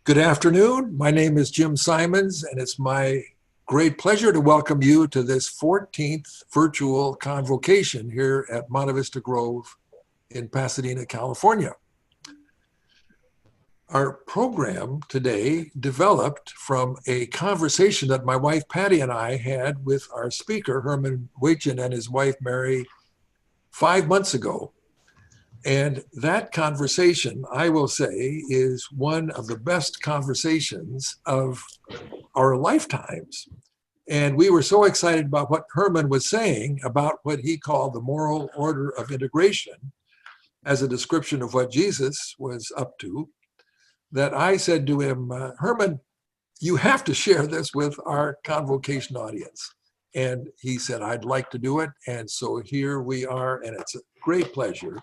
Good afternoon. My name is Jim Simons, and it's my great pleasure to welcome you to this 14th virtual convocation here at Monte Vista Grove in Pasadena, California. Our program today developed from a conversation that my wife Patty and I had with our speaker, Herman Waetjen, and his wife Mary 5 months ago. And that conversation, I will say, is one of the best conversations of our lifetimes. And we were so excited about what Herman was saying about what he called the moral order of integration as a description of what Jesus was up to, that I said to him, Herman, you have to share this with our convocation audience. And he said, I'd like to do it. And so here we are, and it's a great pleasure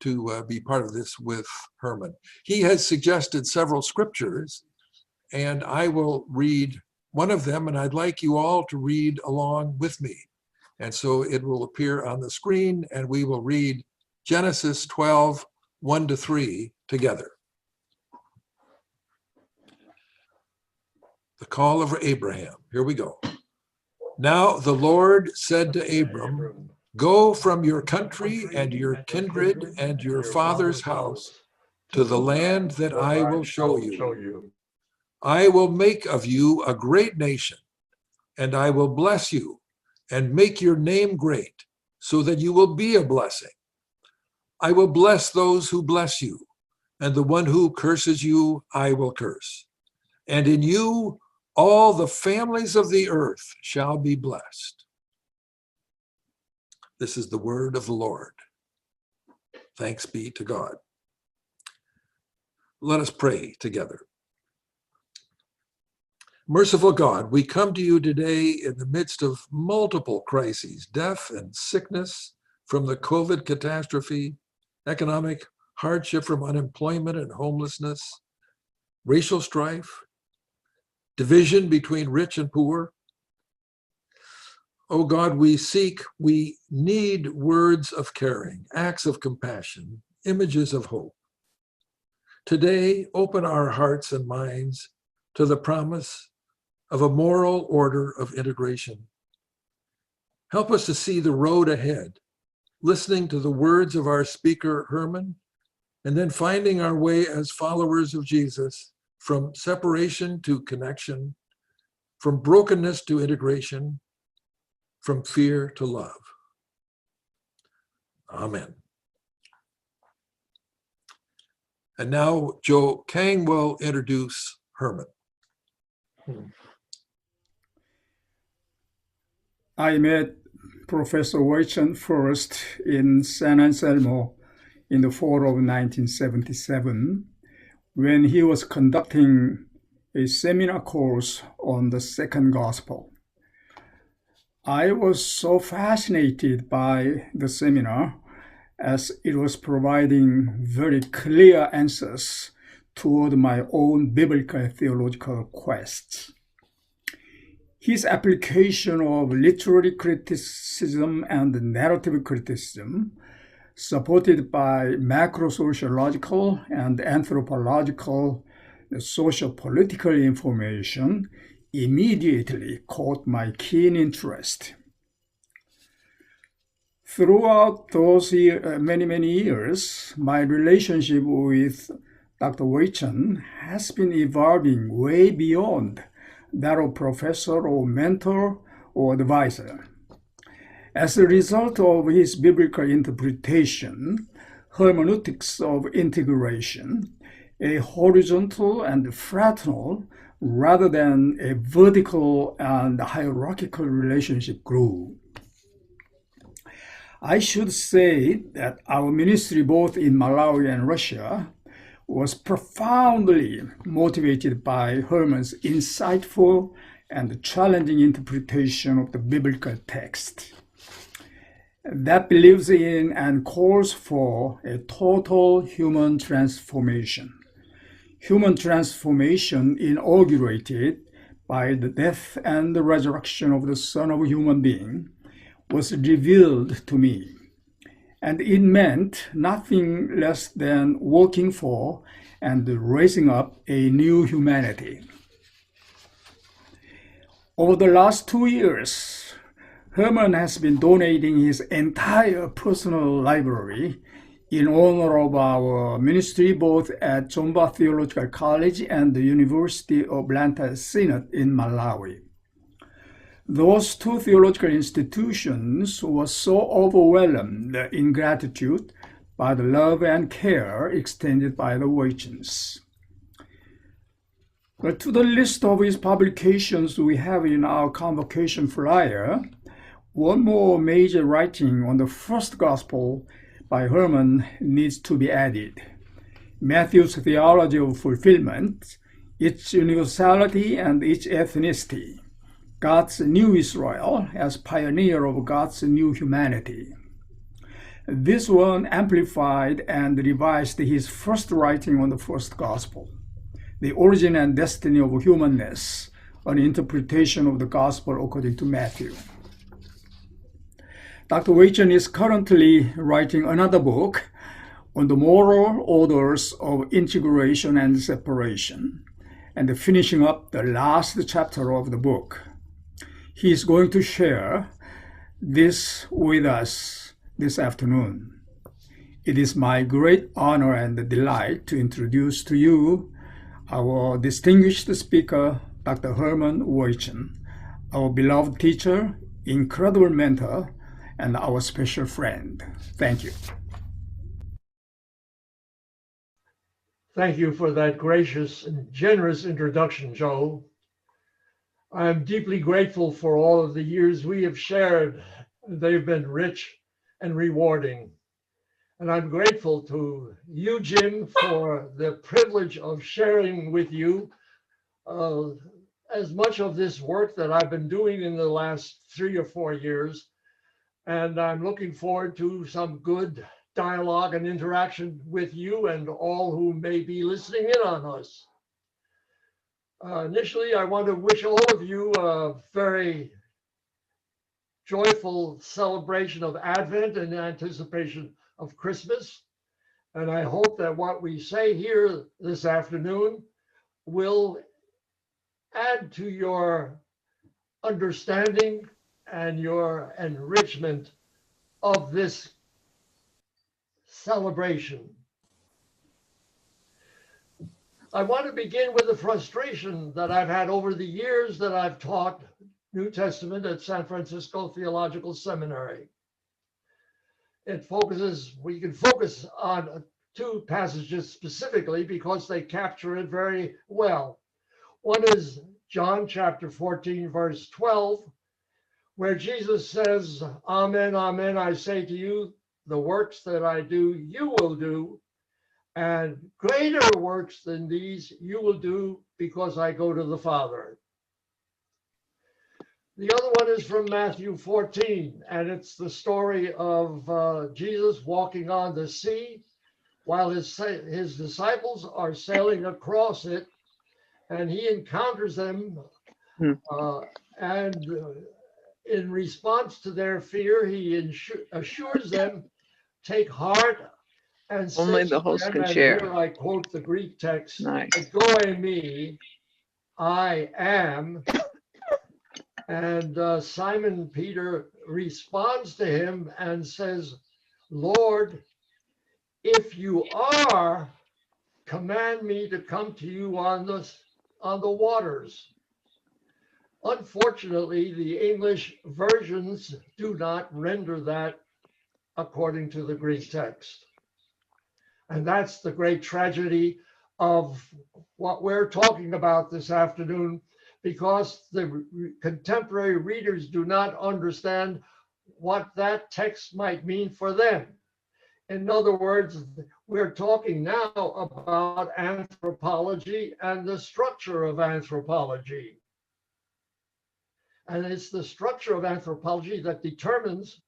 to be part of this with Herman. He has suggested several scriptures, and I will read one of them, and I'd like you all to read along with me. And so it will appear on the screen, and we will read Genesis 12, 1-3 together. The call of Abraham. Here we go. Now the Lord said to Abram, go from your country and your kindred and your father's house to the land that I will show you. I will make of you a great nation, and I will bless you and make your name great, so that you will be a blessing. I will bless those who bless you, and the one who curses you I will curse. And in you all the families of the earth shall be blessed. This is the word of the Lord. Thanks be to God. Let us pray together. Merciful God, we come to you today in the midst of multiple crises, death and sickness from the COVID catastrophe, economic hardship from unemployment and homelessness, racial strife, division between rich and poor. Oh God, we need words of caring, acts of compassion, images of hope. Today, open our hearts and minds to the promise of a moral order of integration. Help us to see the road ahead, listening to the words of our speaker, Herman, and then finding our way as followers of Jesus from separation to connection, from brokenness to integration, from fear to love. Amen. And now Joe Kang will introduce Herman. I met Professor Waetjen first in San Anselmo in the fall of 1977 when he was conducting a seminar course on the second gospel. I was so fascinated by the seminar as it was providing very clear answers toward my own biblical theological quests. His application of literary criticism and narrative criticism, supported by macro-sociological and anthropological socio-political information, immediately caught my keen interest. Throughout those many years, my relationship with Dr. Waetjen has been evolving way beyond that of professor or mentor or advisor. As a result of his biblical interpretation, hermeneutics of integration, a horizontal and fraternal rather than a vertical and hierarchical relationship grew. I should say that our ministry both in Malawi and Russia was profoundly motivated by Herman's insightful and challenging interpretation of the biblical text that believes in and calls for a total human transformation. Human transformation inaugurated by the death and the resurrection of the Son of a human being was revealed to me. and it meant nothing less than working for and raising up a new humanity. Over the last 2 years, Herman has been donating his entire personal library in honor of our ministry both at Chomba Theological College and the University of Atlanta Synod in Malawi. Those two theological institutions were so overwhelmed in gratitude by the love and care extended by the Waetjens. But to the list of his publications we have in our Convocation flyer, one more major writing on the first gospel by Herman needs to be added. Matthew's Theology of Fulfillment, its universality and its ethnicity. God's new Israel as pioneer of God's new humanity. This one amplified and revised his first writing on the first gospel, The Origin and Destiny of Humanness, an interpretation of the gospel according to Matthew. Dr. Waetjen is currently writing another book on the moral orders of integration and separation, and finishing up the last chapter of the book. He is going to share this with us this afternoon. It is my great honor and delight to introduce to you our distinguished speaker, Dr. Herman Waetjen, our beloved teacher, incredible mentor, and our special friend. Thank you. Thank you for that gracious and generous introduction, Joe. I am deeply grateful for all of the years we have shared. They've been rich and rewarding. And I'm grateful to you, Jim, for the privilege of sharing with you as much of this work that I've been doing in the last 3 or 4 years. And I'm looking forward to some good dialogue and interaction with you and all who may be listening in on us. Initially, I want to wish all of you a very joyful celebration of Advent and anticipation of Christmas. And I hope that what we say here this afternoon will add to your understanding and your enrichment of this celebration. I want to begin with the frustration that I've had over the years that I've taught New Testament at San Francisco Theological Seminary. We can focus on 2 passages specifically because they capture it very well. One is John chapter 14, verse 12, where Jesus says, "Amen, amen, I say to you, the works that I do, you will do, and greater works than these you will do because I go to the Father." The other one is from Matthew 14, and it's the story of Jesus walking on the sea while his disciples are sailing across it, and he encounters them, and in response to their fear, he assures them, "Take heart," and Only says the to host them, can and share. here I quote the Greek text, Nice. "Ego me, I am." And Simon Peter responds to him and says, "Lord, if you are, command me to come to you on the waters." Unfortunately, the English versions do not render that according to the Greek text. And that's the great tragedy of what we're talking about this afternoon, because the contemporary readers do not understand what that text might mean for them. In other words, we're talking now about anthropology and the structure of anthropology. And it's the structure of anthropology that determines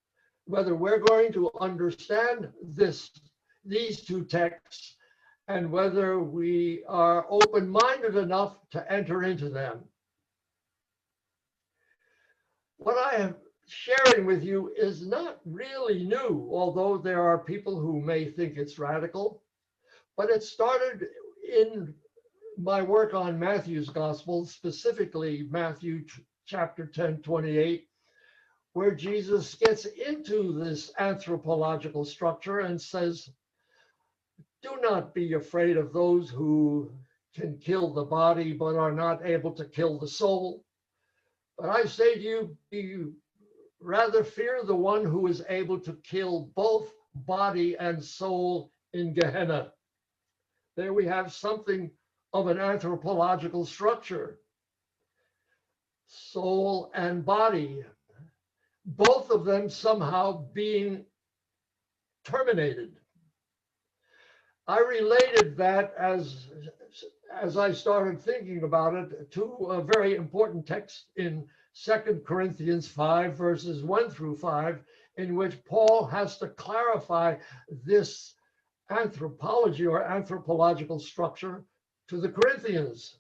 whether we're going to understand these 2 texts and whether we are open-minded enough to enter into them. What I have sharing with you is not really new, although there are people who may think it's radical. But it started in my work on Matthew's Gospel, specifically Matthew chapter 10, 28, where Jesus gets into this anthropological structure and says, do not be afraid of those who can kill the body but are not able to kill the soul. But I say to you, be rather fear the one who is able to kill both body and soul in Gehenna. There we have something of an anthropological structure. Soul and body, both of them somehow being terminated. I related that as I started thinking about it to a very important text in 2 Corinthians 5, verses 1 through 5, in which Paul has to clarify this anthropology or anthropological structure to the Corinthians.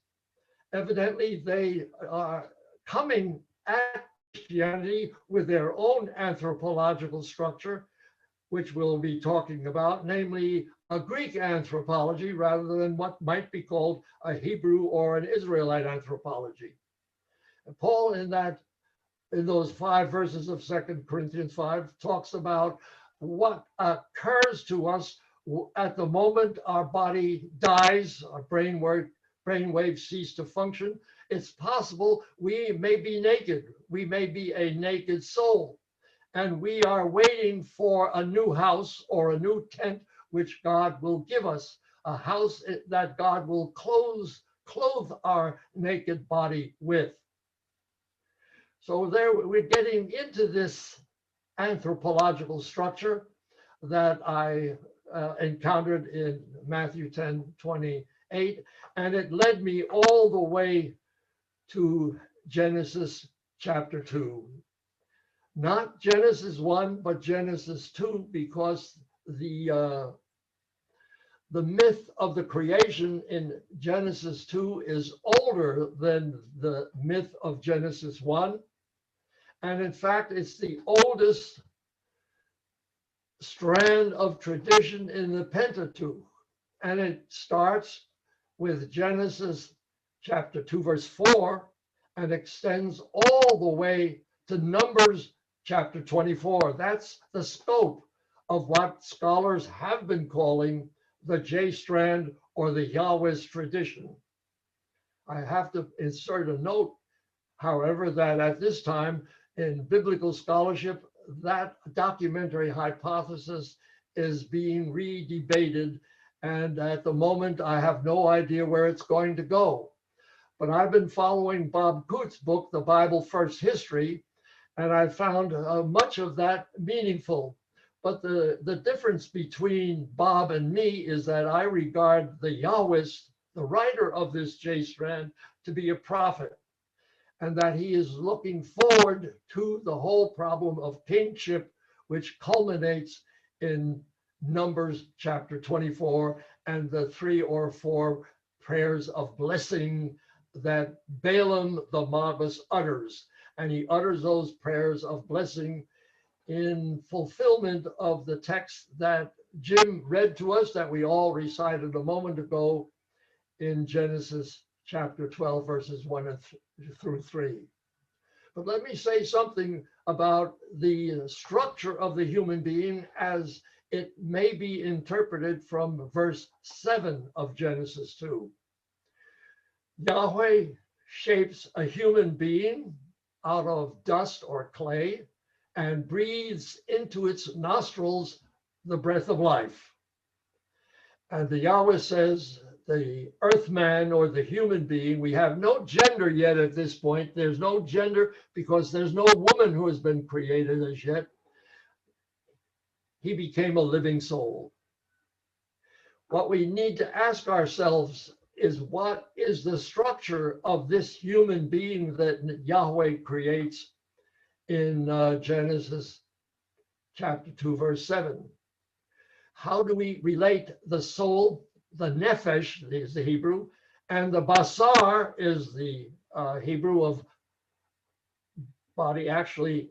Evidently, they are coming at Christianity with their own anthropological structure, which we'll be talking about, namely a Greek anthropology rather than what might be called a Hebrew or an Israelite anthropology. And Paul, in those 5 verses of 2 Corinthians 5, talks about what occurs to us at the moment our body dies, our brain waves cease to function. It's possible we may be naked. We may be a naked soul. And we are waiting for a new house or a new tent, which God will give us, a house that God will clothe our naked body with. So there we're getting into this anthropological structure that I encountered in Matthew 10, 28, and it led me all the way to Genesis chapter 2. Not Genesis 1, but Genesis 2, because the myth of the creation in Genesis 2 is older than the myth of Genesis 1. And in fact, it's the oldest strand of tradition in the Pentateuch. And it starts with Genesis chapter 2, verse 4, and extends all the way to Numbers chapter 24. That's the scope of what scholars have been calling the J strand or the Yahweh's tradition. I have to insert a note, however, that at this time in biblical scholarship, that documentary hypothesis is being re-debated. And at the moment, I have no idea where it's going to go. But I've been following Bob Coote's book, The Bible First History, and I found much of that meaningful. But the difference between Bob and me is that I regard the Yahwist, the writer of this J strand, to be a prophet, and that he is looking forward to the whole problem of kingship, which culminates in Numbers chapter 24 and the 3 or 4 prayers of blessing that Balaam the Magus utters. And he utters those prayers of blessing in fulfillment of the text that Jim read to us, that we all recited a moment ago in Genesis chapter 12, verses 1 through 3. But let me say something about the structure of the human being as it may be interpreted from verse 7 of Genesis 2. Yahweh shapes a human being out of dust or clay and breathes into its nostrils the breath of life. And the Yahweh says, the earth man or the human being, we have no gender yet at this point. There's no gender because there's no woman who has been created as yet. He became a living soul. What we need to ask ourselves is, what is the structure of this human being that Yahweh creates in Genesis chapter 2, verse 7? How do we relate the soul, the nephesh is the Hebrew, and the basar is the Hebrew of body, actually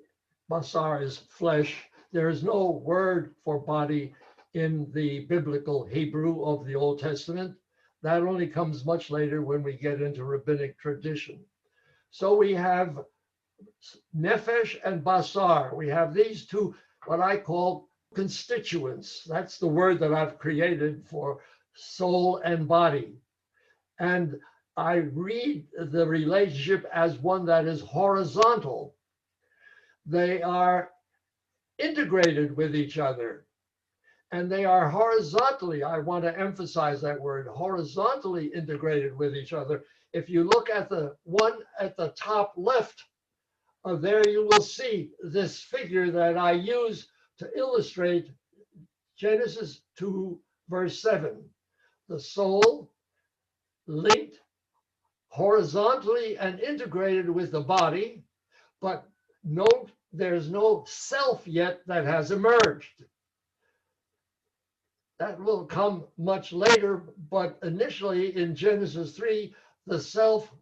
basar is flesh. There is no word for body in the biblical Hebrew of the Old Testament. That only comes much later when we get into rabbinic tradition. So we have nefesh and basar. We have these two, what I call constituents. That's the word that I've created for soul and body. And I read the relationship as one that is horizontal. They are integrated with each other. And they are horizontally, I want to emphasize that word, horizontally integrated with each other. If you look at the one at the top left, there you will see this figure that I use to illustrate Genesis 2, verse 7. The soul linked horizontally and integrated with the body, but note there's no self yet that has emerged. That will come much later, but initially in Genesis 3, the self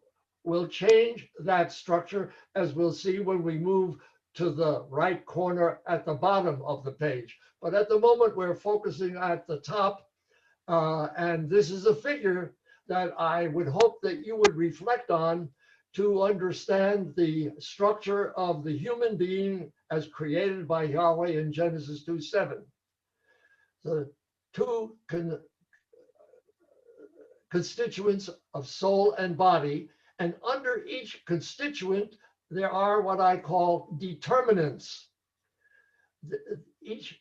will change that structure, as we'll see when we move to the right corner at the bottom of the page. But at the moment, we're focusing at the top, and this is a figure that I would hope that you would reflect on to understand the structure of the human being as created by Yahweh in Genesis 2:7. The two constituents of soul and body, and under each constituent, there are what I call determinants. Each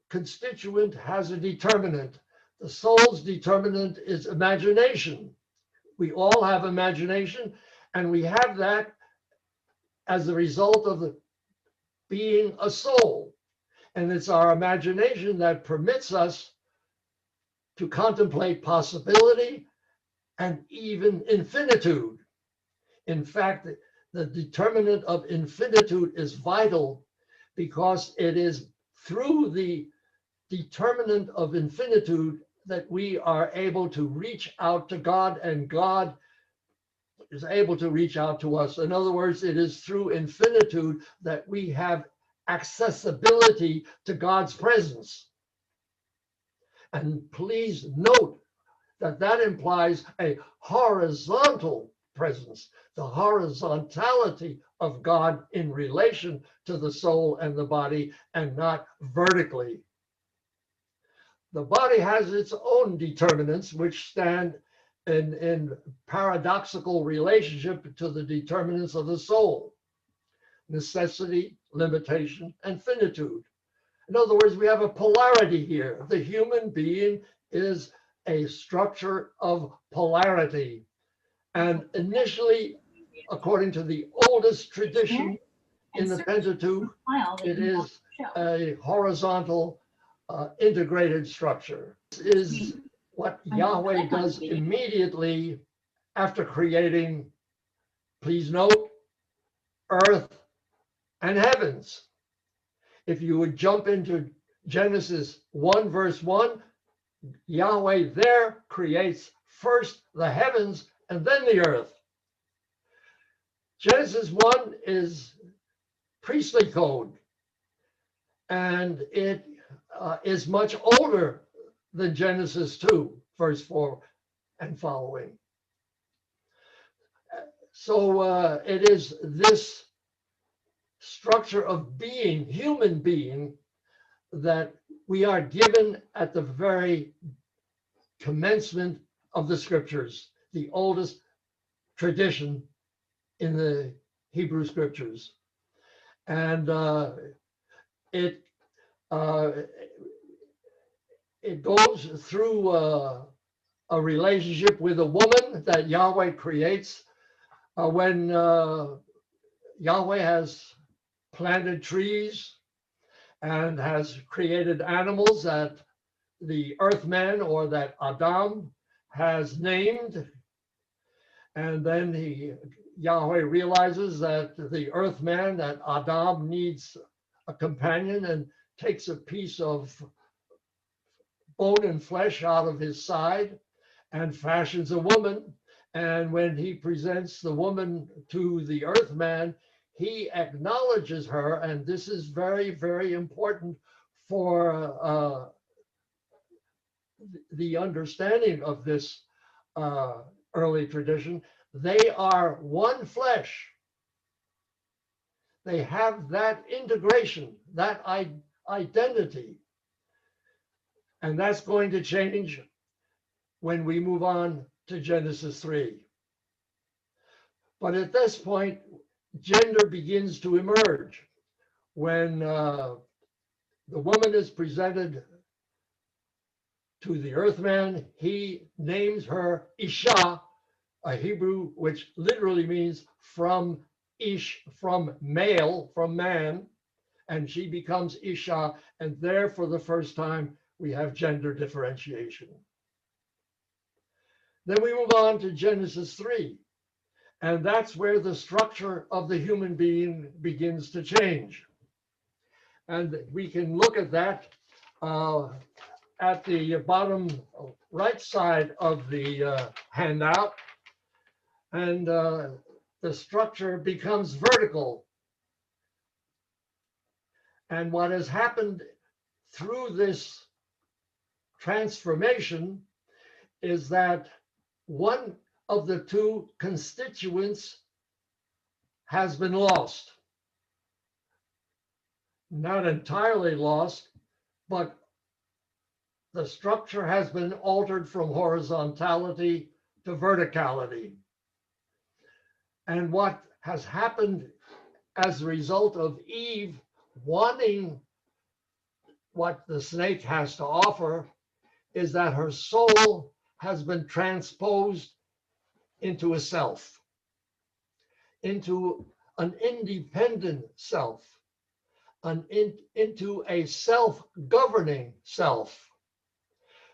constituent has a determinant. The soul's determinant is imagination. We all have imagination, and we have that as a result of being a soul. And it's our imagination that permits us to contemplate possibility and even infinitude. In fact, the determinant of infinitude is vital because it is through the determinant of infinitude that we are able to reach out to God, and God is able to reach out to us. In other words, it is through infinitude that we have accessibility to God's presence. And please note that that implies a horizontal presence, the horizontality of God in relation to the soul and the body, and not vertically. The body has its own determinants, which stand in paradoxical relationship to the determinants of the soul: necessity, limitation, and finitude. In other words, we have a polarity here. The human being is a structure of polarity. And initially, according to the oldest tradition in the Pentateuch, it is a horizontal integrated structure. This is what Yahweh does immediately after creating, please note, earth and heavens. If you would jump into Genesis 1, verse 1, Yahweh there creates first the heavens and then the earth. Genesis 1 is priestly code, and it is much older than Genesis 2, verse 4 and following. So it is this structure of being, human being, that we are given at the very commencement of the scriptures, the oldest tradition in the Hebrew scriptures. And it goes through a relationship with a woman that Yahweh creates when Yahweh has planted trees and has created animals that the earthman, or that Adam, has named. And then Yahweh realizes that the earthman, that Adam, needs a companion, and takes a piece of bone and flesh out of his side and fashions a woman. And when he presents the woman to the earthman, he acknowledges her, and this is very, very important for the understanding of this early tradition. They are one flesh. They have that integration, that identity. And that's going to change when we move on to Genesis 3. But at this point, gender begins to emerge. When the woman is presented to the earthman, he names her Isha, a Hebrew which literally means from ish, from male, from man, and she becomes Isha, and there for the first time we have gender differentiation. Then we move on to Genesis 3, and that's where the structure of the human being begins to change. And we can look at that at the bottom right side of the handout, and the structure becomes vertical. And what has happened through this transformation is that one of the two constituents has been lost. Not entirely lost, but the structure has been altered from horizontality to verticality. And what has happened as a result of Eve wanting what the snake has to offer is that her soul has been transposed into a self, into an independent self, into a self-governing self.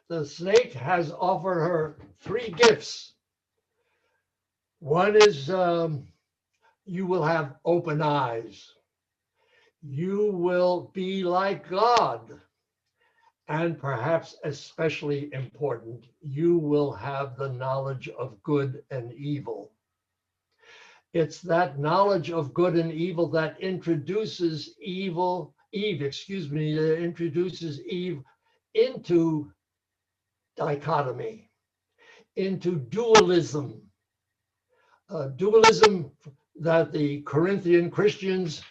The snake has offered her three gifts. One is you will have open eyes. You will be like God. And perhaps especially important, you will have the knowledge of good and evil. It's that knowledge of good and evil that introduces Eve into dichotomy, into dualism. Dualism that the Corinthian Christians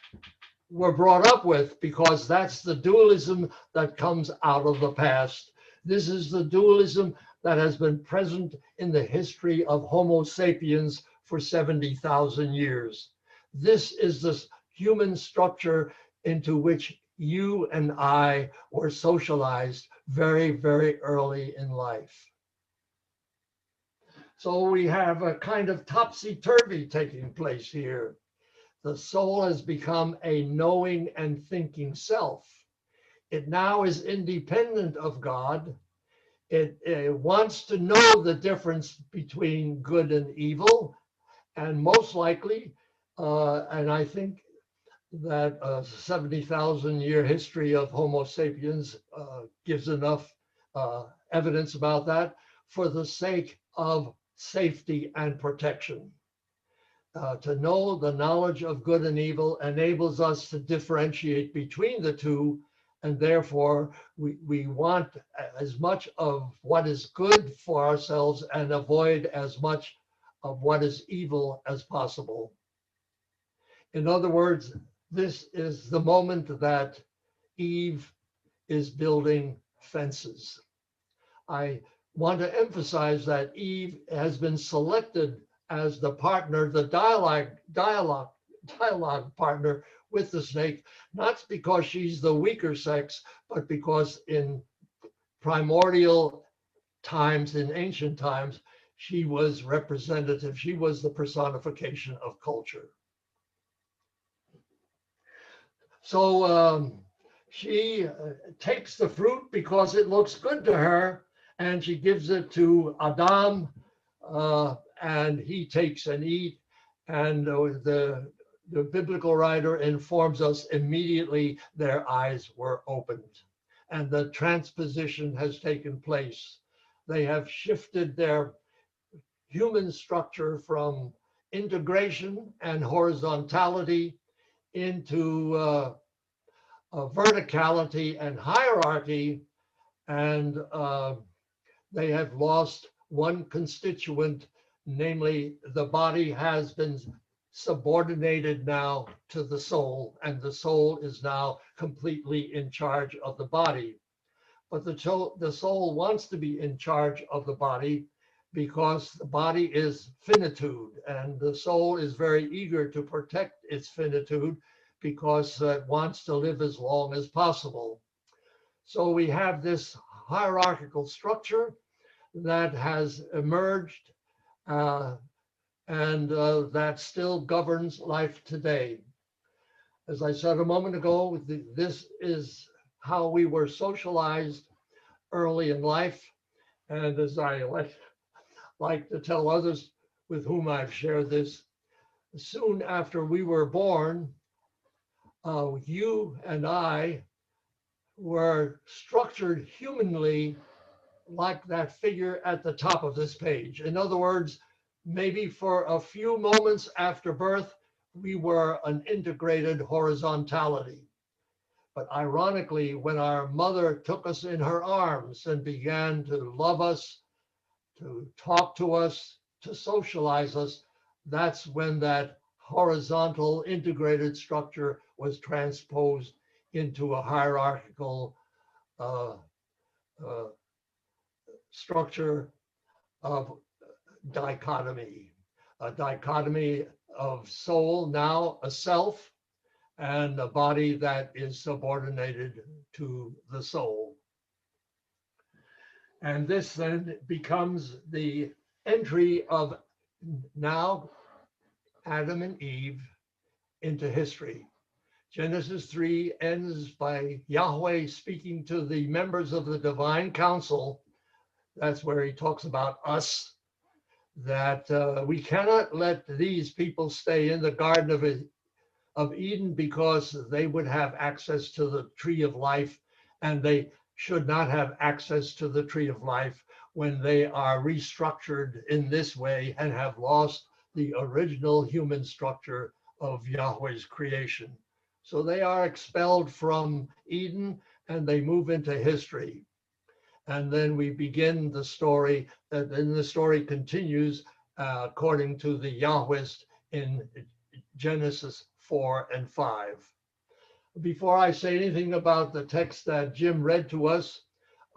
were brought up with, because that's the dualism that comes out of the past. This is the dualism that has been present in the history of Homo sapiens for 70,000 years. This is the human structure into which you and I were socialized very, very early in life. So we have a kind of topsy-turvy taking place here. The soul has become a knowing and thinking self. It now is independent of God. It wants to know the difference between good and evil. And most likely, and I think that a 70,000-year history of Homo sapiens gives enough evidence about that, for the sake of safety and protection. To know the knowledge of good and evil enables us to differentiate between the two, and therefore we want as much of what is good for ourselves and avoid as much of what is evil as possible. In other words, this is the moment that Eve is building fences. I want to emphasize that Eve has been selected as the partner, the dialogue partner with the snake, not because she's the weaker sex, but because in primordial times, in ancient times, she was representative. She was the personification of culture. So she takes the fruit because it looks good to her, and she gives it to Adam, and he takes and eats. And the biblical writer informs us immediately their eyes were opened, and the transposition has taken place. They have shifted their human structure from integration and horizontality into verticality and hierarchy, and they have lost one constituent, namely the body has been subordinated now to the soul, and the soul is now completely in charge of the body. But the soul wants to be in charge of the body because the body is finitude, and the soul is very eager to protect its finitude because it wants to live as long as possible. So we have this hierarchical structure that has emerged and that still governs life today. As I said a moment ago, this is how we were socialized early in life. And as I like to tell others with whom I've shared this, soon after we were born, you and I were structured humanly like that figure at the top of this page. In other words, maybe for a few moments after birth, we were an integrated horizontality. But ironically, when our mother took us in her arms and began to love us, to talk to us, to socialize us, that's when that horizontal integrated structure was transposed into a hierarchical structure of dichotomy, a dichotomy of soul, now a self, and a body that is subordinated to the soul. And this then becomes the entry of now Adam and Eve into history. Genesis 3 ends by Yahweh speaking to the members of the divine council. That's where he talks about us, that we cannot let these people stay in the Garden of Eden because they would have access to the tree of life, and they should not have access to the tree of life when they are restructured in this way and have lost the original human structure of Yahweh's creation. So they are expelled from Eden and they move into history. And then we begin the story, and then the story continues according to the Yahwist in Genesis 4 and 5. Before I say anything about the text that Jim read to us,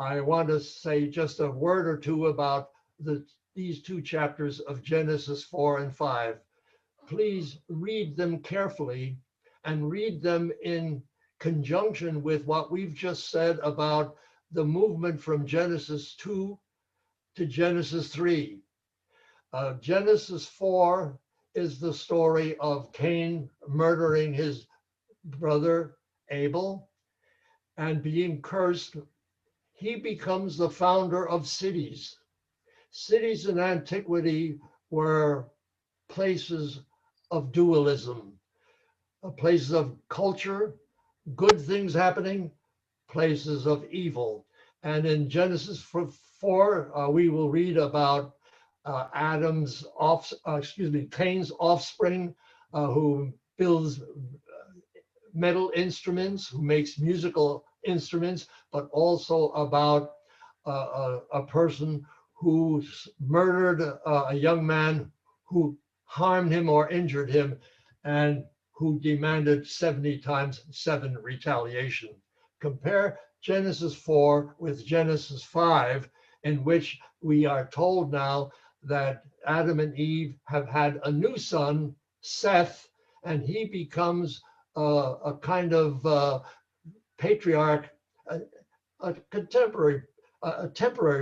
I want to say just a word or two about these two chapters of Genesis 4 and 5. Please read them carefully and read them in conjunction with what we've just said about the movement from Genesis 2 to Genesis 3. Genesis 4 is the story of Cain murdering his brother Abel and being cursed. He becomes the founder of cities. Cities in antiquity were places of dualism, places of culture, good things happening, places of evil. And in Genesis 4, we will read about Cain's offspring, who builds metal instruments, who makes musical instruments, but also about a person who murdered a young man who harmed him or injured him and who demanded 70 times 7 retaliation. Compare Genesis 4 with Genesis 5, in which we are told now that Adam and Eve have had a new son, Seth, and he becomes a kind of patriarch, a temporary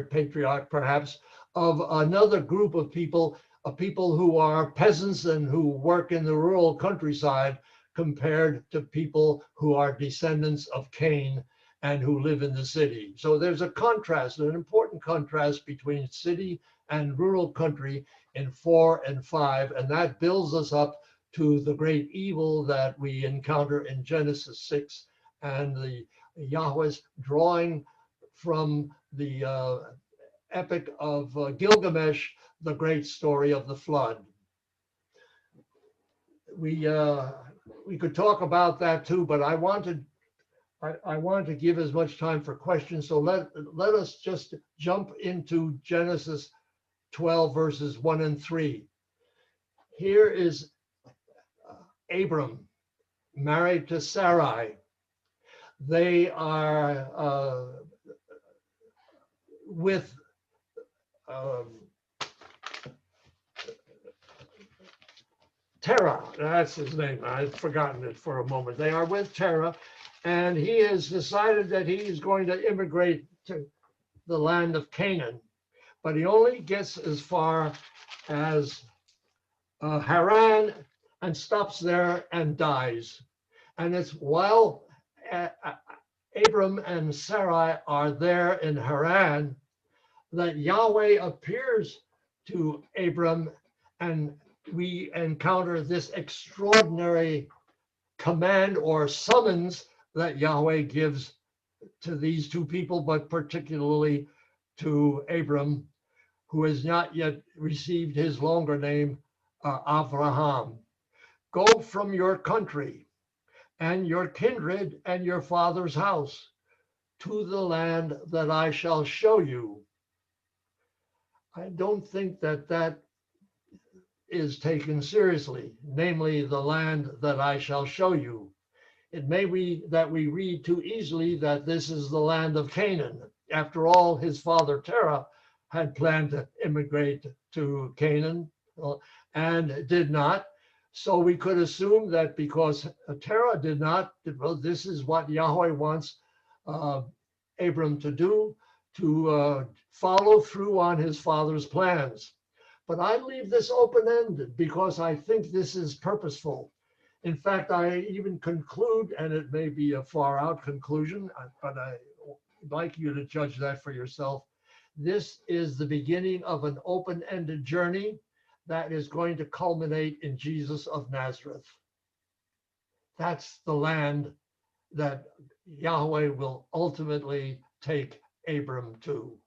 patriarch perhaps, of another group of people who are peasants and who work in the rural countryside, compared to people who are descendants of Cain and who live in the city. So there's a contrast, an important contrast between city and rural country in 4 and 5, and that builds us up to the great evil that we encounter in Genesis 6 and the Yahweh's drawing from the epic of Gilgamesh, the great story of the flood. We we could talk about that too, but I want to give as much time for questions. So let us just jump into Genesis 12 verses 1 and 3. Here is Abram married to Sarai. They are with Terah, that's his name. I've forgotten it for a moment. They are with Terah, and he has decided that he is going to immigrate to the land of Canaan, but he only gets as far as Haran and stops there and dies. And it's while Abram and Sarai are there in Haran that Yahweh appears to Abram, and we encounter this extraordinary command or summons that Yahweh gives to these two people, but particularly to Abram, who has not yet received his longer name, Avraham. Go from your country and your kindred and your father's house to the land that I shall show you. I don't think that that is taken seriously, namely the land that I shall show you. It may be that we read too easily that this is the land of Canaan. After all, his father Terah had planned to immigrate to Canaan and did not. So we could assume that because Terah did not, well, this is what Yahweh wants Abram to do, to follow through on his father's plans. But I leave this open-ended because I think this is purposeful. In fact, I even conclude, and it may be a far-out conclusion, but I'd like you to judge that for yourself. This is the beginning of an open-ended journey that is going to culminate in Jesus of Nazareth. That's the land that Yahweh will ultimately take Abram to.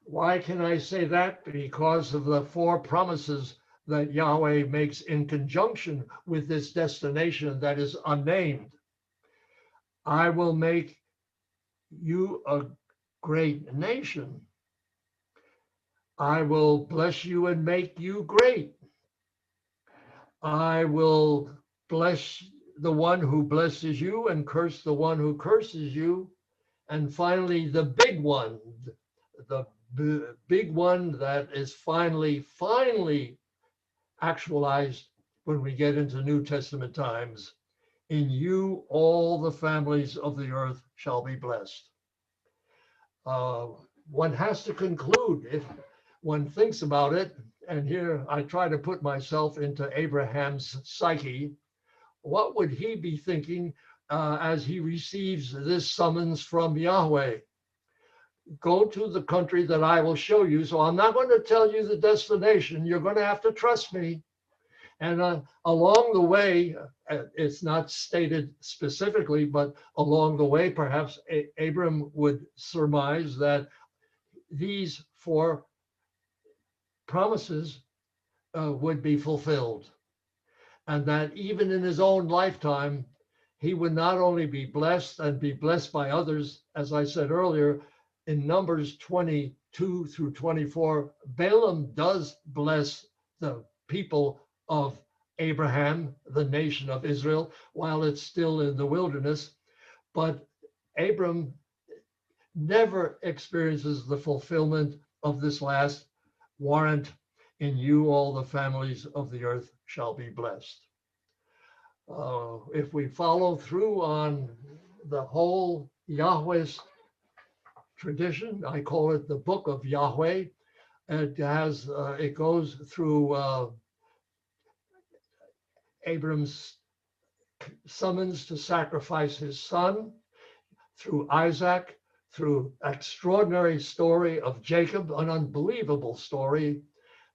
Why can I say that? Because of the four promises that Yahweh makes in conjunction with this destination that is unnamed. I will make you a great nation. I will bless you and make you great. I will bless the one who blesses you and curse the one who curses you. And finally, the big one that is finally actualized when we get into New Testament times. In you, all the families of the earth shall be blessed. One has to conclude, if one thinks about it, and here I try to put myself into Abraham's psyche, what would he be thinking as he receives this summons from Yahweh? Go to the country that I will show you. So I'm not going to tell you the destination. You're going to have to trust me. And along the way, it's not stated specifically, but along the way, perhaps Abram would surmise that these four promises would be fulfilled. And that even in his own lifetime, he would not only be blessed and be blessed by others, as I said earlier, in Numbers 22 through 24, Balaam does bless the people of Abraham, the nation of Israel, while it's still in the wilderness. But Abram never experiences the fulfillment of this last warrant. In you, all the families of the earth shall be blessed. If we follow through on the whole Yahweh's tradition, I call it the Book of Yahweh. It goes through Abram's summons to sacrifice his son, through Isaac, through extraordinary story of Jacob, an unbelievable story,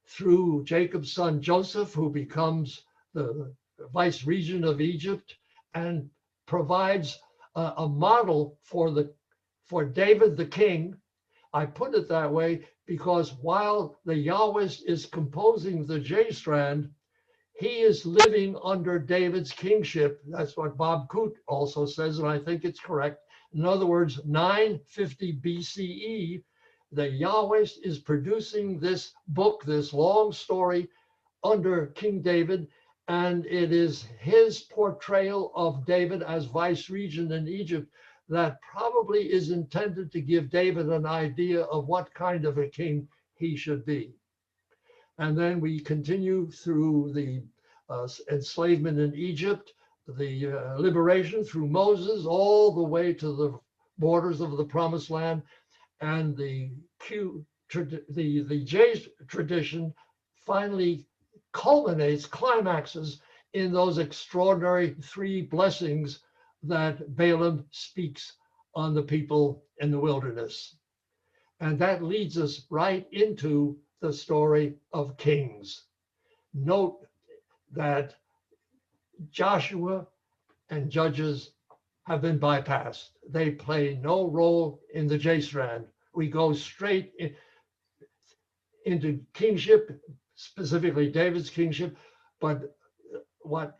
through Jacob's son Joseph, who becomes the vice regent of Egypt and provides a model for David the king. I put it that way because while the Yahwist is composing the J strand, he is living under David's kingship. That's what Bob Coot also says, and I think it's correct. In other words, 950 BCE, the Yahweh is producing this book, this long story under King David, and it is his portrayal of David as vice regent in Egypt that probably is intended to give David an idea of what kind of a king he should be. And then we continue through the enslavement in Egypt, the liberation through Moses, all the way to the borders of the Promised Land, and the J tradition finally climaxes in those extraordinary 3 blessings that Balaam speaks on the people in the wilderness. And that leads us right into the story of Kings. Note that Joshua and Judges have been bypassed. They play no role in the J strand. We go straight into kingship, specifically David's kingship. But what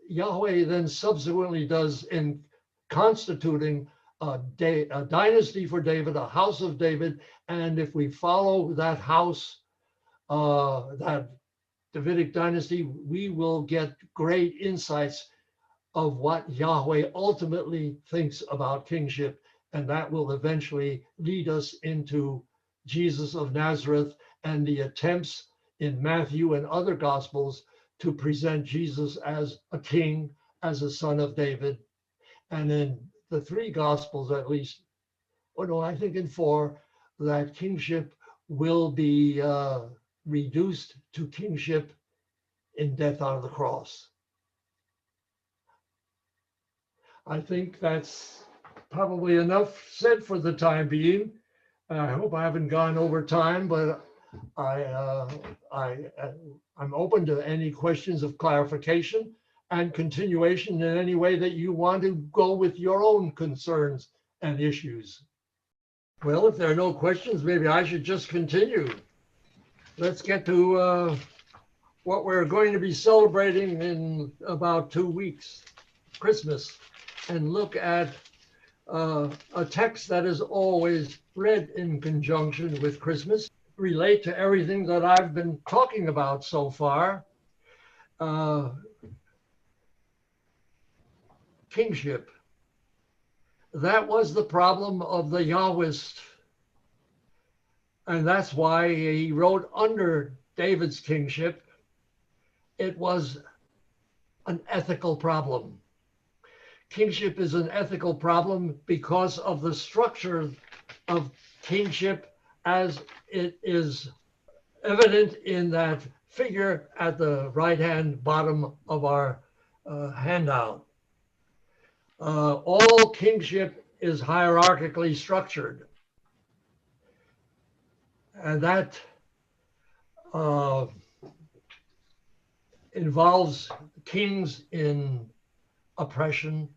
Yahweh then subsequently does in constituting a dynasty for David, a house of David, and if we follow that house, that Davidic dynasty, we will get great insights of what Yahweh ultimately thinks about kingship, and that will eventually lead us into Jesus of Nazareth and the attempts in Matthew and other Gospels to present Jesus as a king, as a son of David. And in the 3 Gospels, at least, or no, I think in 4, that kingship will be reduced to kingship in death on the cross. I think that's probably enough said for the time being. I hope I haven't gone over time, but I'm open to any questions of clarification and continuation in any way that you want to go with your own concerns and issues. Well, if there are no questions, maybe I should just continue. Let's get to what we're going to be celebrating in about 2 weeks, Christmas, and look at a text that is always read in conjunction with Christmas, relate to everything that I've been talking about so far. Kingship. That was the problem of the Yahwist. And that's why he wrote under David's kingship. It was an ethical problem. Kingship is an ethical problem because of the structure of kingship as it is evident in that figure at the right-hand bottom of our handout. All kingship is hierarchically structured. And that involves kings in oppression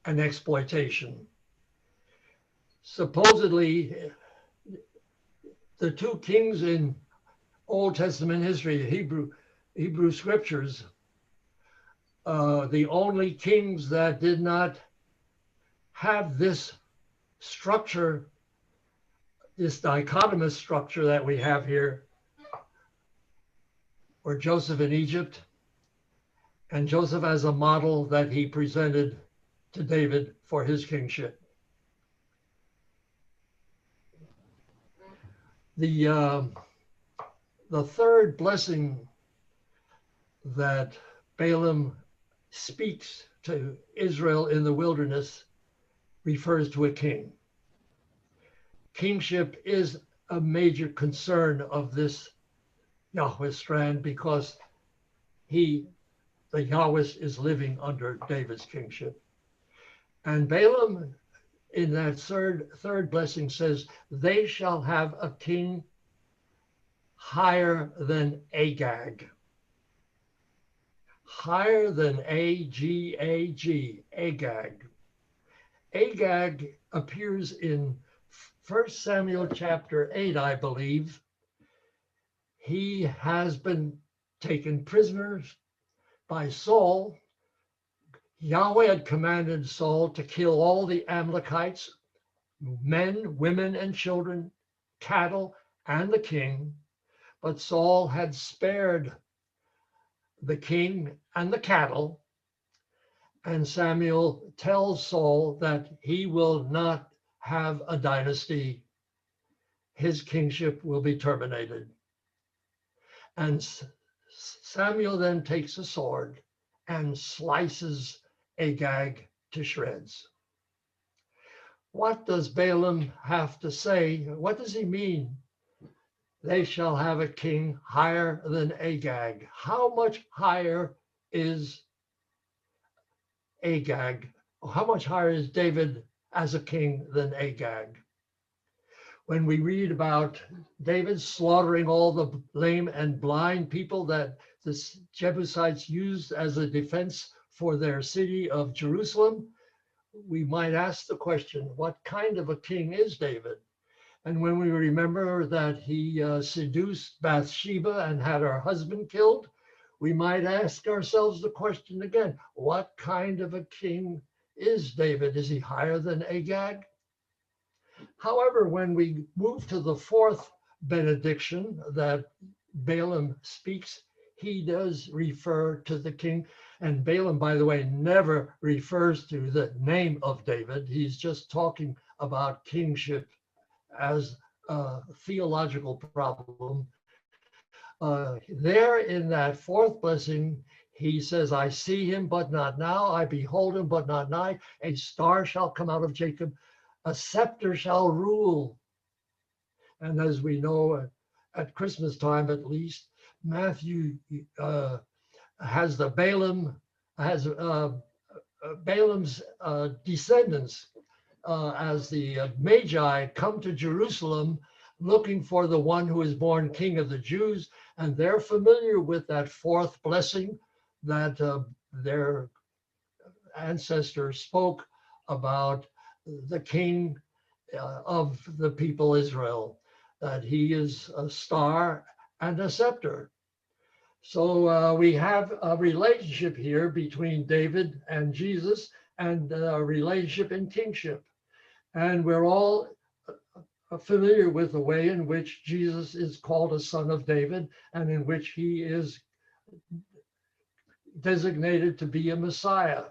and exploitation. Supposedly, the 2 kings in Old Testament history, Hebrew scriptures, the only kings that did not have this structure, this dichotomous structure that we have here, were Joseph in Egypt, and Joseph as a model that he presented to David for his kingship. The 3rd blessing that Balaam speaks to Israel in the wilderness refers to a king. Kingship is a major concern of this Yahweh strand because the Yahweh is living under David's kingship. And Balaam in that third blessing says, they shall have a king higher than Agag. Higher than A-G-A-G, Agag. Agag appears in 1 Samuel chapter 8, I believe. He has been taken prisoners. by Saul. Yahweh had commanded Saul to kill all the Amalekites, men, women, and children, cattle, and the king. But Saul had spared the king and the cattle. And Samuel tells Saul that he will not have a dynasty. His kingship will be terminated. And Samuel then takes a sword and slices Agag to shreds. What does Balaam have to say? What does he mean? They shall have a king higher than Agag. How much higher is Agag? How much higher is David as a king than Agag? When we read about David slaughtering all the lame and blind people that the Jebusites used as a defense for their city of Jerusalem, we might ask the question, what kind of a king is David? And when we remember that he seduced Bathsheba and had her husband killed, we might ask ourselves the question again, what kind of a king is David? Is he higher than Agag? However, when we move to the fourth benediction that Balaam speaks, he does refer to the king. And Balaam, by the way, never refers to the name of David. He's just talking about kingship as a theological problem. There in that fourth blessing, he says, I see him, but not now. I behold him, but not nigh. A star shall come out of Jacob. A scepter shall rule. And as we know, at Christmas time at least, Matthew has the Balaam's descendants as the Magi come to Jerusalem looking for the one who is born King of the Jews, and they're familiar with that fourth blessing that their ancestors spoke about the King of the people Israel, that he is a star and a scepter. So we have a relationship here between David and Jesus, and a relationship in kingship. And we're all familiar with the way in which Jesus is called a son of David, and in which he is designated to be a Messiah.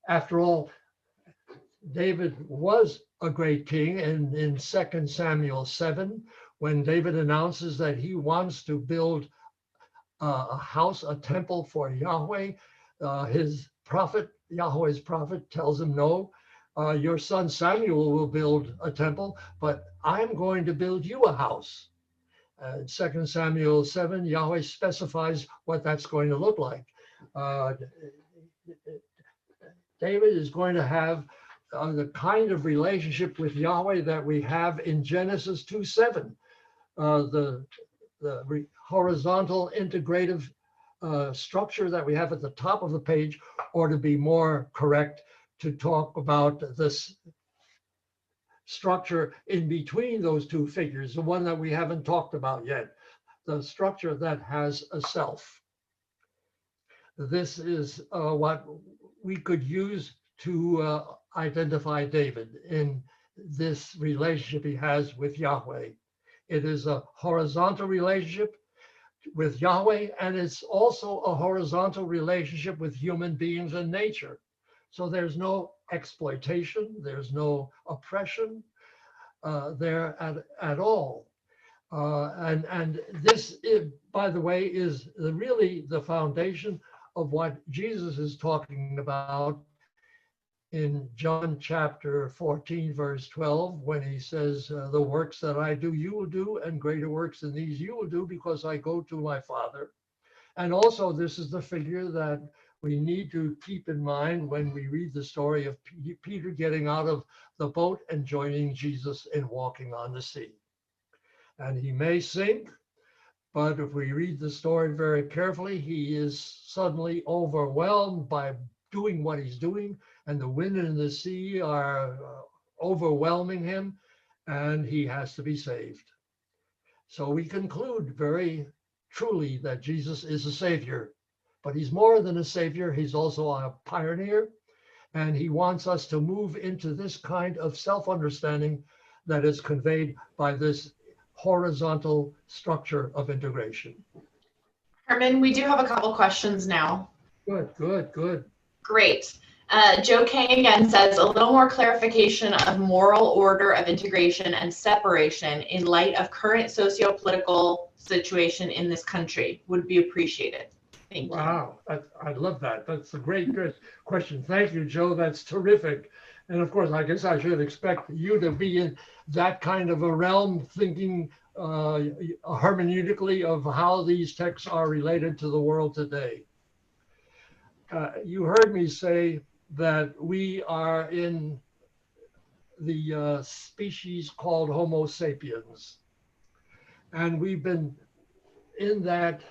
After all, David was a great king, and in 2 Samuel 7, when David announces that he wants to build a house, a temple for Yahweh, his prophet, Yahweh's prophet, tells him, no, your son Samuel will build a temple, but I'm going to build you a house. In 2 Samuel 7, Yahweh specifies what that's going to look like. David is going to have the kind of relationship with Yahweh that we have in Genesis 2:7, the horizontal integrative structure that we have at the top of the page, or to be more correct, to talk about this structure in between those two figures, the one that we haven't talked about yet, the structure that has a self. This is what we could use to identify David in this relationship he has with Yahweh. It is a horizontal relationship with Yahweh, and it's also a horizontal relationship with human beings and nature. So there's no exploitation, there's no oppression there at all. And this, by the way, is really the foundation of what Jesus is talking about in John chapter 14, verse 12, when he says, the works that I do, you will do, and greater works than these you will do, because I go to my Father. And also, this is the figure that we need to keep in mind when we read the story of Peter getting out of the boat and joining Jesus in walking on the sea. And he may sink, but if we read the story very carefully, he is suddenly overwhelmed by doing what he's doing, and the wind and the sea are overwhelming him, and he has to be saved. So we conclude very truly that Jesus is a Savior, But he's more than a savior. He's also a pioneer. And he wants us to move into this kind of self-understanding that is conveyed by this horizontal structure of integration. Herman, we do have a couple questions now. Good, good, good. Great. Joe Kang again says, a little more clarification of moral order of integration and separation in light of current socio-political situation in this country would be appreciated. Thank you. Wow, I love that. That's a great, good question. Thank you, Joe. That's terrific. And of course, I guess I should expect you to be in that kind of a realm, thinking hermeneutically of how these texts are related to the world today. You heard me say that we are in the species called Homo sapiens. And we've been in that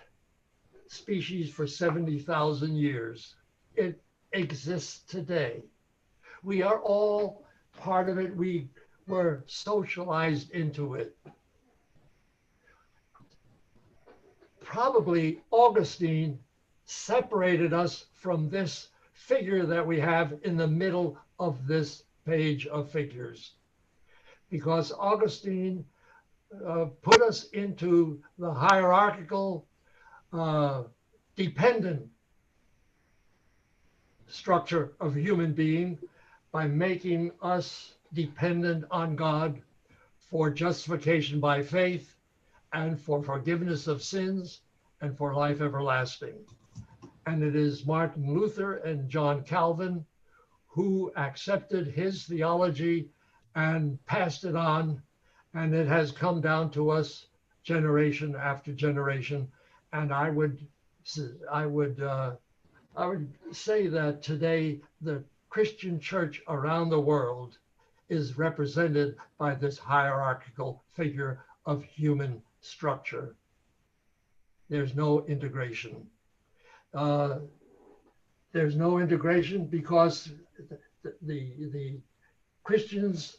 species for 70,000 years. It exists today. We are all part of it. We were socialized into it. Probably Augustine separated us from this figure that we have in the middle of this page of figures, because Augustine put us into the hierarchical, dependent structure of human being by making us dependent on God for justification by faith and for forgiveness of sins and for life everlasting. And it is Martin Luther and John Calvin who accepted his theology and passed it on, and it has come down to us generation after generation. And I would say that today the Christian church around the world is represented by this hierarchical figure of human structure. There's no integration. There's no integration because the Christians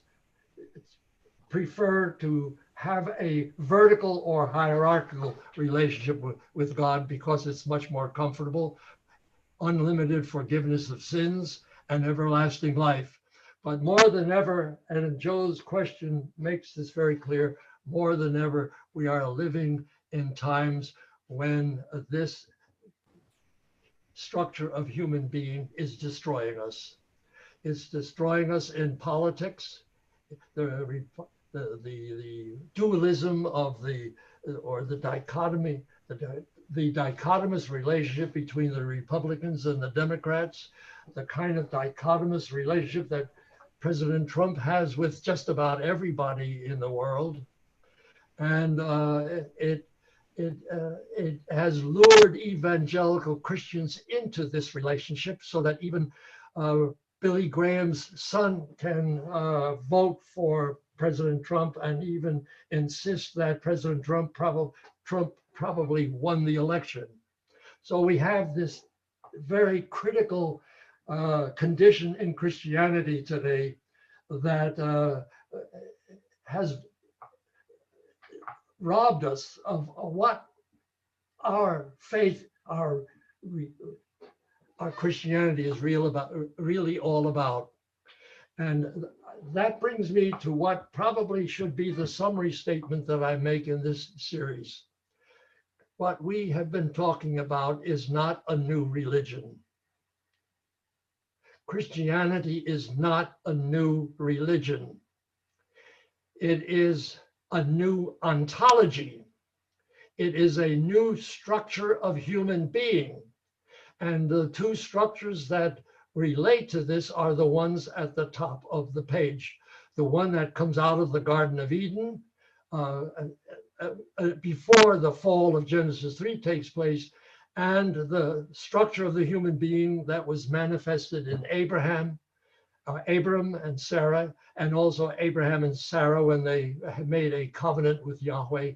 prefer to have a vertical or hierarchical relationship with God because it's much more comfortable, unlimited forgiveness of sins and everlasting life. But more than ever, and Joe's question makes this very clear, more than ever, we are living in times when this structure of human being is destroying us. It's destroying us in politics, the dualism of the dichotomy, the dichotomous relationship between the Republicans and the Democrats, the kind of dichotomous relationship that President Trump has with just about everybody in the world. And it has lured evangelical Christians into this relationship so that even Billy Graham's son can vote for President Trump and even insist that President Trump probably won the election. So we have this very critical condition in Christianity today that has robbed us of what our faith, our Christianity is really all about. And that brings me to what probably should be the summary statement that I make in this series. What we have been talking about is not a new religion. Christianity is not a new religion. It is a new ontology. It is a new structure of human being. And the two structures that relate to this are the ones at the top of the page. The one that comes out of the Garden of Eden before the fall of Genesis 3 takes place, and the structure of the human being that was manifested in Abram and Sarah, and also Abraham and Sarah when they made a covenant with Yahweh.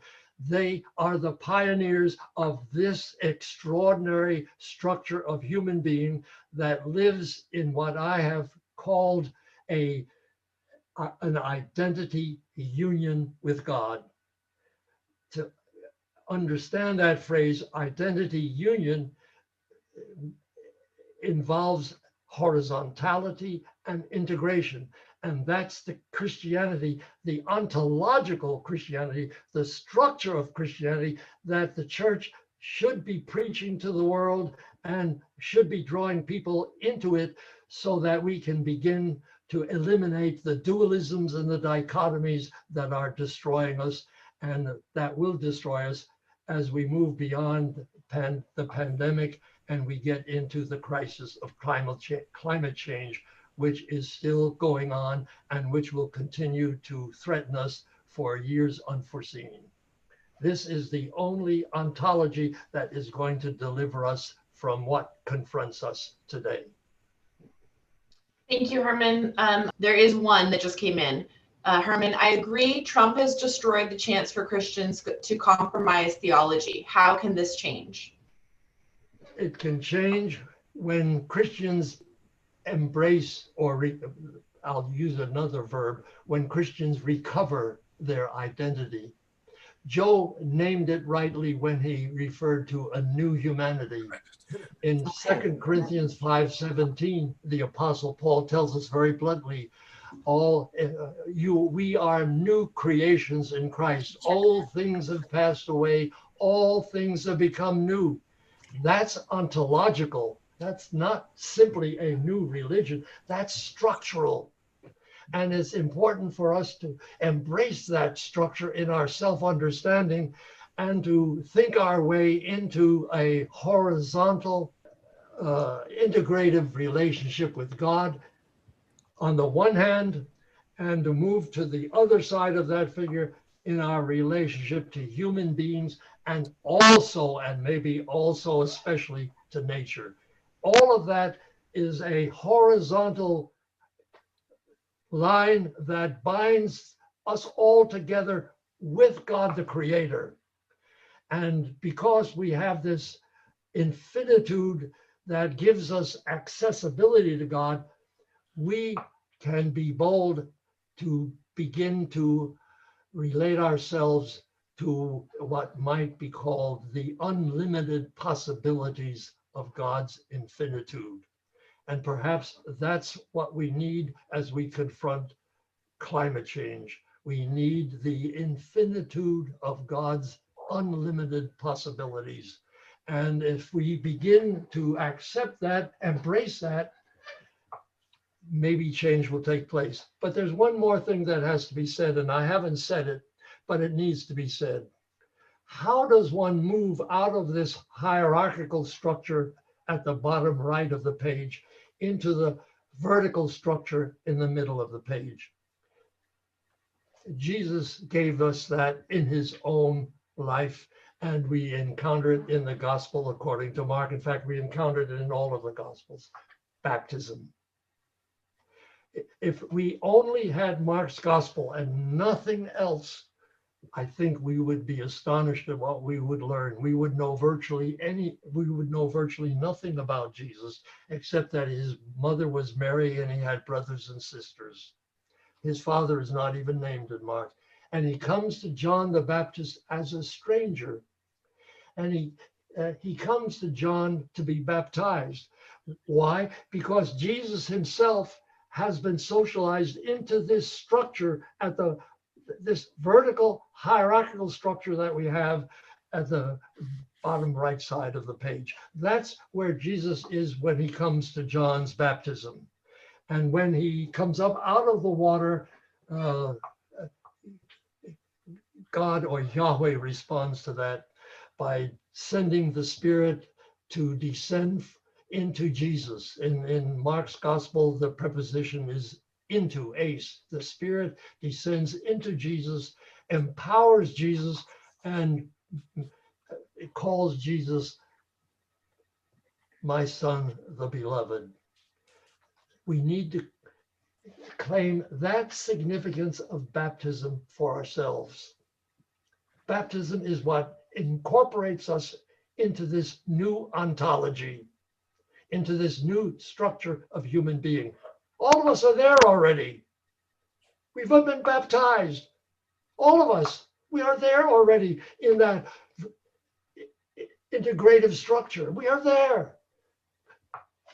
They are the pioneers of this extraordinary structure of human being that lives in what I have called an identity union with God. To understand that phrase, identity union, involves horizontality and integration. And that's the Christianity, the ontological Christianity, the structure of Christianity that the church should be preaching to the world and should be drawing people into it so that we can begin to eliminate the dualisms and the dichotomies that are destroying us and that will destroy us as we move beyond the pandemic and we get into the crisis of climate change, which is still going on and which will continue to threaten us for years unforeseen. This is the only ontology that is going to deliver us from what confronts us today. Thank you, Herman. There is one that just came in. Herman, I agree. Trump has destroyed the chance for Christians to compromise theology. How can this change? It can change when Christians embrace, or I'll use another verb, when Christians recover their identity. Joe named it rightly when he referred to a new humanity. In 2 Corinthians 5:17, the Apostle Paul tells us very bluntly, we are new creations in Christ. Old things have passed away. All things have become new. That's ontological. That's not simply a new religion. That's structural. And it's important for us to embrace that structure in our self-understanding and to think our way into a horizontal, integrative relationship with God on the one hand, and to move to the other side of that figure in our relationship to human beings and also, and maybe also especially to nature. All of that is a horizontal line that binds us all together with God the Creator. And because we have this infinitude that gives us accessibility to God, we can be bold to begin to relate ourselves to what might be called the unlimited possibilities of God's infinitude. And perhaps that's what we need as we confront climate change. We need the infinitude of God's unlimited possibilities. And if we begin to accept that, embrace that, maybe change will take place. But there's one more thing that has to be said, and I haven't said it, but it needs to be said. How does one move out of this hierarchical structure at the bottom right of the page into the vertical structure in the middle of the page? Jesus gave us that in his own life, and we encounter it in the gospel according to Mark. In fact, we encountered it in all of the gospels. Baptism. If we only had Mark's gospel and nothing else, I think we would be astonished at what we would learn. We would know virtually nothing about Jesus, except that his mother was Mary and he had brothers and sisters. His father is not even named in Mark. And he comes to John the Baptist as a stranger. And he comes to John to be baptized. Why? Because Jesus himself has been socialized into this structure at this vertical hierarchical structure that we have at the bottom right side of the page. That's where Jesus is when he comes to John's baptism. And when he comes up out of the water, God or Yahweh responds to that by sending the Spirit to descend into Jesus. In Mark's gospel, the preposition is into, ace. The Spirit descends into Jesus, empowers Jesus, and it calls Jesus my Son, the Beloved. We need to claim that significance of baptism for ourselves. Baptism is what incorporates us into this new ontology, into this new structure of human being. All of us are there already. We've been baptized. All of us, we are there already in that integrative structure. We are there.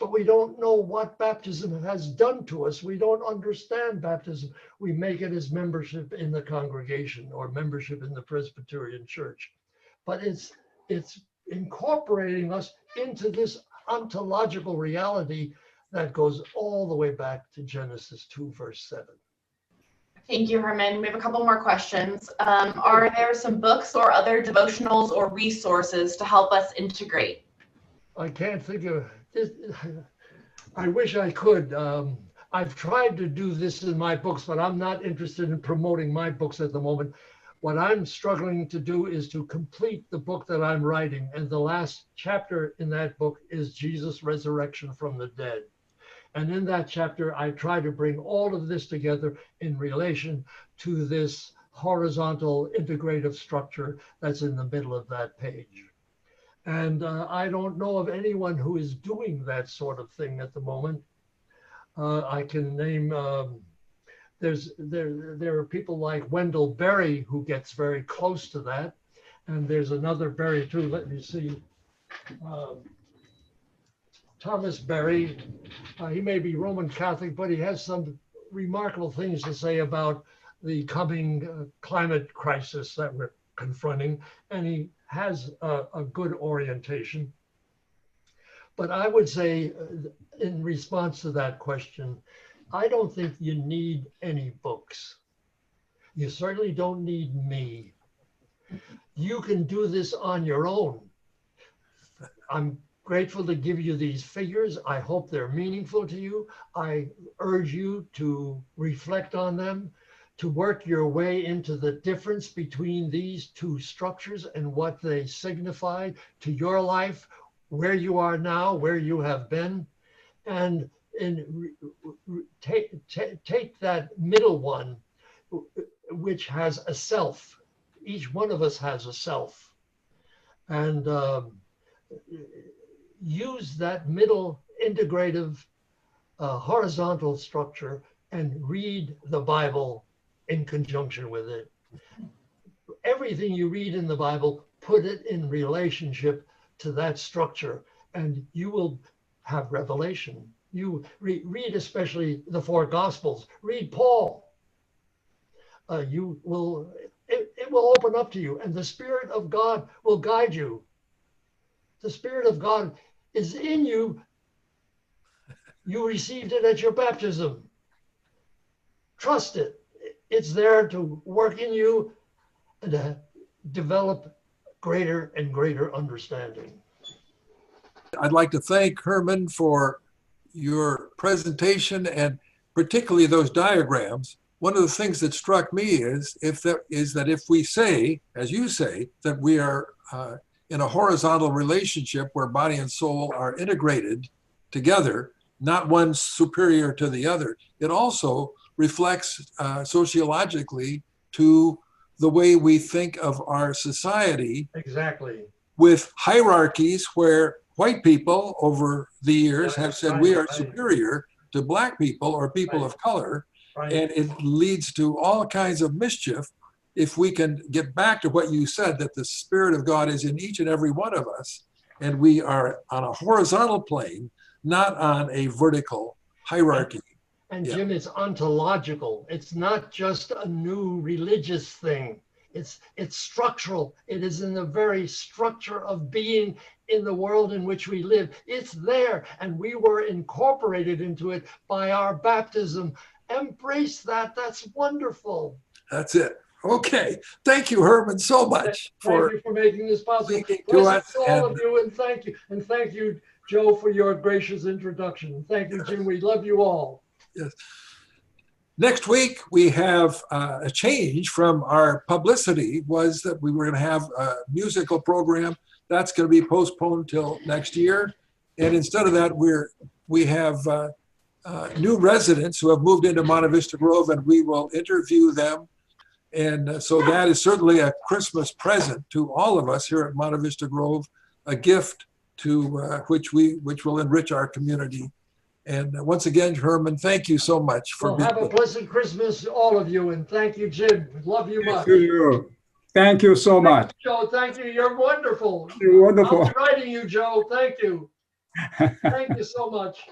but we don't know what baptism has done to us. We don't understand baptism. We make it as membership in the congregation or membership in the Presbyterian Church. But it's incorporating us into this ontological reality that goes all the way back to Genesis 2, verse 7. Thank you, Herman. We have a couple more questions. Are there some books or other devotionals or resources to help us integrate? I can't think of this. I wish I could. I've tried to do this in my books, but I'm not interested in promoting my books at the moment. What I'm struggling to do is to complete the book that I'm writing. And the last chapter in that book is Jesus' resurrection from the dead. And in that chapter, I try to bring all of this together in relation to this horizontal integrative structure that's in the middle of that page. And I don't know of anyone who is doing that sort of thing at the moment. I can name, there are people like Wendell Berry who gets very close to that. And there's another Berry too, let me see. Thomas Berry, he may be Roman Catholic, but he has some remarkable things to say about the coming climate crisis that we're confronting, and he has a good orientation. But I would say, in response to that question, I don't think you need any books. You certainly don't need me. You can do this on your own. I'm grateful to give you these figures. I hope they're meaningful to you. I urge you to reflect on them, to work your way into the difference between these two structures and what they signify to your life, where you are now, where you have been, and take that middle one, which has a self. Each one of us has a self. And use that middle integrative horizontal structure and read the Bible in conjunction with it. Everything you read in the Bible, put it in relationship to that structure, and you will have revelation. You read especially the four Gospels. Read Paul. It will open up to you, and the Spirit of God will guide you. The Spirit of God is in you. You received it at your baptism. Trust it. It's there to work in you and to develop greater and greater understanding. I'd like to thank Herman for your presentation and particularly those diagrams. One of the things that struck me is that if we say, as you say, that we are in a horizontal relationship where body and soul are integrated together, not one superior to the other, it also reflects sociologically to the way we think of our society. Exactly. With hierarchies where white people over the years have said we are superior to black people or people of color, and it leads to all kinds of mischief. If we can get back to what you said, that the Spirit of God is in each and every one of us, and we are on a horizontal plane, not on a vertical hierarchy. And Jim, it's ontological. It's not just a new religious thing. It's structural. It is in the very structure of being in the world in which we live. It's there, and we were incorporated into it by our baptism. Embrace that. That's wonderful. That's it. Okay. Thank you, Herman, so much Thank you for making this possible. Blessings to all of you, and thank you. And thank you, Joe, for your gracious introduction. Thank you, Jim. We love you all. Yes. Next week, we have a change from our publicity was that we were going to have a musical program. That's going to be postponed till next year. And instead of that, we have new residents who have moved into Monte Vista Grove, and we will interview them. And so that is certainly a Christmas present to all of us here at Monte Vista Grove, a gift to which will enrich our community. And once again, Herman, thank you so much for being have a pleasant Christmas, all of you, and thank you, Jim. Love you much. Thank you so much. Joe, thank you. You're wonderful. You're wonderful. I'll be writing you, Joe. Thank you. Thank you so much.